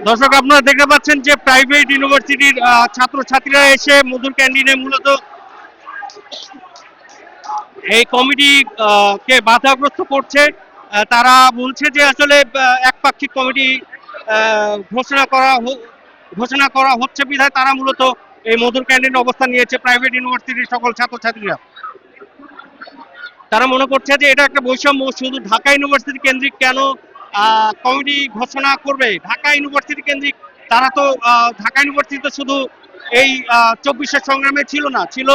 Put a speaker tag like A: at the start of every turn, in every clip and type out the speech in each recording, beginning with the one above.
A: দর্শক আপনারা দেখতে পাচ্ছেন যে প্রাইভেট ইউনিভার্সিটির ছাত্রছাত্রীরা এসে মধুর ক্যান্টিনে মূলত এই কমিটি কে বাধাগ্রস্ত করছে। তারা বলছে যে আসলে একপাক্ষিক কমিটি ঘোষণা করা হচ্ছে বিধায় তারা মূলত এই মধুর ক্যান্টিনে অবস্থান নিয়েছে প্রাইভেট ইউনিভার্সিটির সকল ছাত্রছাত্রীরা। তারা মনে করছে যে এটা একটা বৈষম্য, শুধু ঢাকা ইউনিভার্সিটি কেন্দ্রিক কেন কমিটি ঘোষণা করবে। ঢাকা ইউনিভার্সিটি কেন্দ্রিক তারা তো ঢাকা ইউনিভার্সিটি তো শুধু এই 24 সংগ্রামে ছিল না, ছিল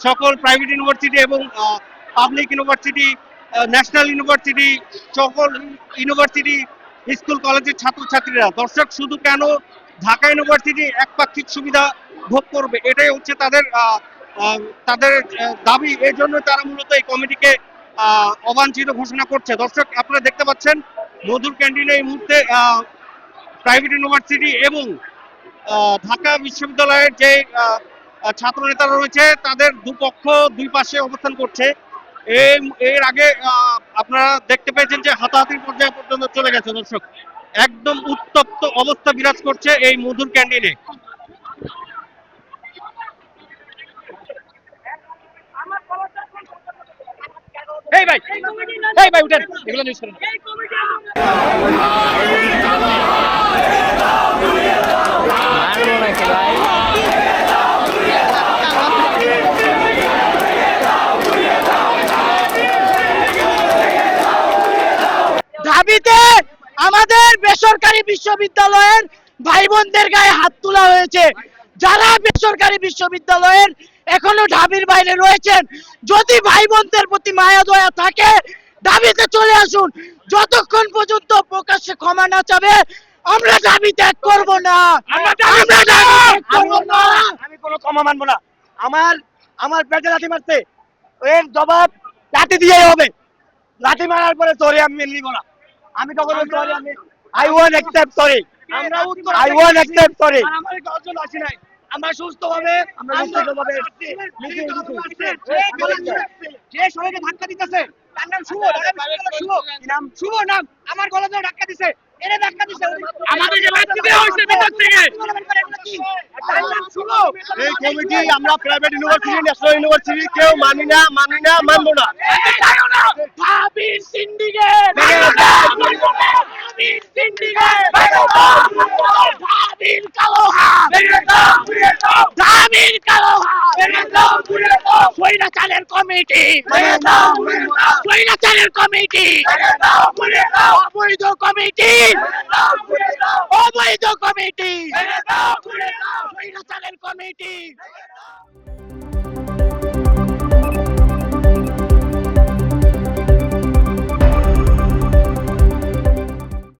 A: সকল প্রাইভেট ইউনিভার্সিটি এবং পাবলিক ইউনিভার্সিটি, ন্যাশনাল ইউনিভার্সিটি, সকল ইউনিভার্সিটি, স্কুল কলেজের ছাত্রছাত্রীরা। দর্শক শুধু কেন ঢাকা ইউনিভার্সিটি একপাক্ষিক সুবিধা ভোগ করবে, এটাই হচ্ছে তাদের তাদের দাবি। এই জন্য তারা মূলত এই কমিটিকে অবাঞ্ছিত ঘোষণা করছে। দর্শক আপনারা দেখতে পাচ্ছেন মধুর ক্যান্টিনে এই মুহূর্তে প্রাইভেট ইউনিভার্সিটি এবং ঢাকা বিশ্ববিদ্যালয়ের যে ছাত্র নেতারা রয়েছে তাদের দুপক্ষ দুই পাশে অবস্থান করছে। এর আগে আপনারা দেখতে পেয়েছেন যে হাতাহাতির পর্যায়ে পর্যন্ত চলে গেছে। দর্শক একদম উত্তপ্ত অবস্থা বিরাজ করছে এই মধুর ক্যান্টিনে। উঠেন, এগুলো নিউজ করেন।
B: দাবিতে আমাদের বেসরকারি বিশ্ববিদ্যালয়ের ভাই বোনদের গায়ে হাত তোলা হয়েছে। যারা বেসরকারি বিশ্ববিদ্যালয়ের এখনো ঢাবির বাইরে রয়েছেন, যদি ভাই বোনদের প্রতি মায়া দয়া থাকে দাবিতে চলে আসুন। যতক্ষণ পর্যন্ত প্রকাশ্যে ক্ষমা না চাবে আমরা দাবি ত্যাগ করব না।
C: আমি কোনো ক্ষমা মানবো না। আমার পেটে লাথি মারছে, এর জবাব লাথি দিয়ে হবে। লাথি মারার পরে সরি আমি মেনে নিব না। আমি কখনো sorry I want accept sorry. I want accept sorry. আমার কাউজন আসি নাই। আমরা সুস্থভাবে যে সবাইকে ধাক্কা দিতেছে তার নাম শুভ। নাম শুভ, নাম আমার কলেজে ধাক্কা দিছে, এনে ধাক্কা দিছে, আমাদেরকে লাথি দেওয়া হইছে ভিতর থেকে। এই কমিটি আমরা প্রাইভেট ইউনিভার্সিটি, ন্যাশনাল ইউনিভার্সিটি কেউ মানি না, মানবো না।
B: ঢাবির সিন্ডিকেট, ঢাবির সিন্ডিকেট, ঢাবির কালো হাত, ঢাবির কালো হাত, স্বৈরাচারের কমিটি, স্বৈরাচারের কমিটি, অবৈধ কমিটি, অবৈধ কমিটি, স্বৈরাচারের কমিটি।